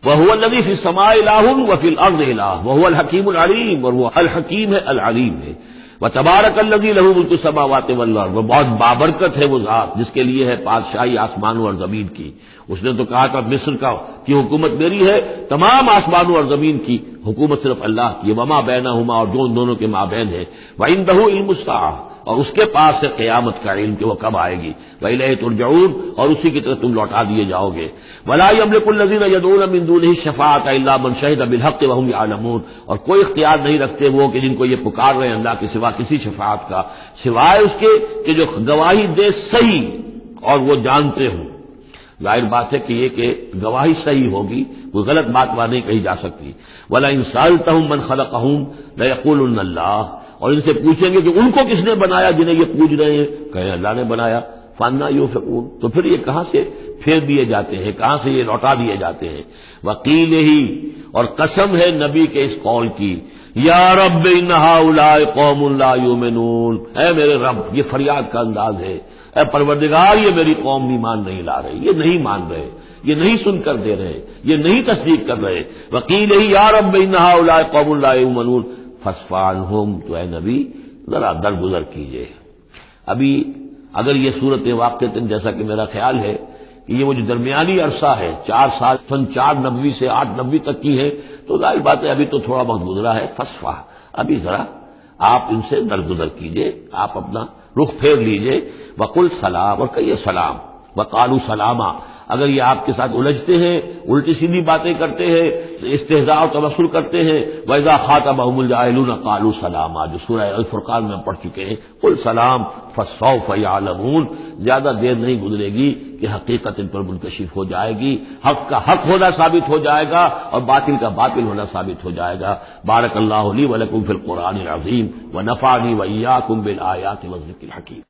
وَهُوَ الَّذِي فِي السَّمَاءِ إِلَٰهٌ وَفِي الْأَرْضِ إِلَٰهٌ وَهُوَ الْحَكِيمُ الْعَلِيمُ، اور وہ الحکیم ہے العلیم ہے۔ وَتَبَارَكَ الَّذِي لَهُ مُلْكُ السَّمَاوَاتِ وَالْأَرْضِ، وہ بہت بابرکت ہے وہ ذات جس کے لیے ہے بادشاہی آسمانوں اور زمین کی۔ اس نے تو کہا تھا مصر کی حکومت میری ہے، تمام آسمانوں اور زمین کی حکومت صرف اللہ کی، وما بینہما، اور جو ان دونوں کے مابین ہے، وعندہ علم الساعہ، اور اس کے پاس ہے قیامت کا علم کہ وہ کب آئے گی، وإلیہ ترجعون، اور اسی کی طرف تم لوٹا دیے جاؤ گے۔ ولا یملک الذین یدعون من دونہ الشفاعۃ الا من شہد بالحق وهم یعلمون، اور کوئی اختیار نہیں رکھتے وہ کہ جن کو یہ پکار رہے ہیں اللہ کے سوا کسی شفاعت کا، سوائے اس کے کہ جو گواہی دے صحیح اور وہ جانتے ہوں۔ ظاہر بات ہے کہ یہ کہ گواہی صحیح ہوگی، کوئی غلط بات وہاں نہیں کہی جا سکتی۔ وَلَئِن سَأَلْتَهُم مَّنْ خَلَقَهُم لَّيَقُولُنَّ اللَّهُ، اور ان سے پوچھیں گے کہ ان کو کس نے بنایا جنہیں یہ پوچھ رہے ہیں، کہیں اللہ نے بنایا۔ فَأَنَّىٰ يُؤْفَكُونَ، تو پھر یہ کہاں سے پھیر دیے جاتے ہیں، کہاں سے یہ لوٹا دیے جاتے ہیں۔ وَقِيلِهِ، اور قسم ہے نبی کے اس قول کی، یا رب ان هؤلاء قوم لا يؤمنون، اے میرے رب، یہ فریاد کا انداز ہے، اے پروردگار یہ میری قوم ایمان نہیں لا رہی، یہ نہیں مان رہے، یہ نہیں سن کر دے رہے، یہ نہیں تصدیق کر رہے۔ وَقِيلِهِ یا رب ان هؤلاء قوم لا يؤمنون فاصفح عنهم، تو اے نبی ذرا درگزر کیجئے۔ ابھی اگر یہ صورت واقعتاً جیسا کہ میرا خیال ہے کہ یہ وہ جو درمیانی عرصہ ہے 4 سال سن 490 سے 890 تک کی ہے، تو ظاہر بات ہے ابھی تو تھوڑا وقت گزرا ہے، فاصفح، ابھی ذرا آپ ان سے درگزر کیجئے، آپ اپنا رخ پھیر لیجئے۔ وقل سلام، اور کہیے سلام، وقالوا سلاما، اگر یہ آپ کے ساتھ الجھتے ہیں، الٹی سیدھی باتیں کرتے ہیں، استہزاء و تبصر کرتے ہیں، وَإِذَا خَاطَبَهُمُ الْجَاهِلُونَ قَالُوا سَلَامًا، جو سورہ الفرقان میں ہم پڑھ چکے ہیں، قل سلام فَسَوْفَ يَعْلَمُونَ، زیادہ دیر نہیں گزرے گی کہ حقیقت ان پر منکشف ہو جائے گی، حق کا حق ہونا ثابت ہو جائے گا اور باطل کا باطل ہونا ثابت ہو جائے گا۔ بارک اللہ لی ولکم فی القرآن العظیم ونفعنی وإیاکم بالآیات والذکر الحکیم۔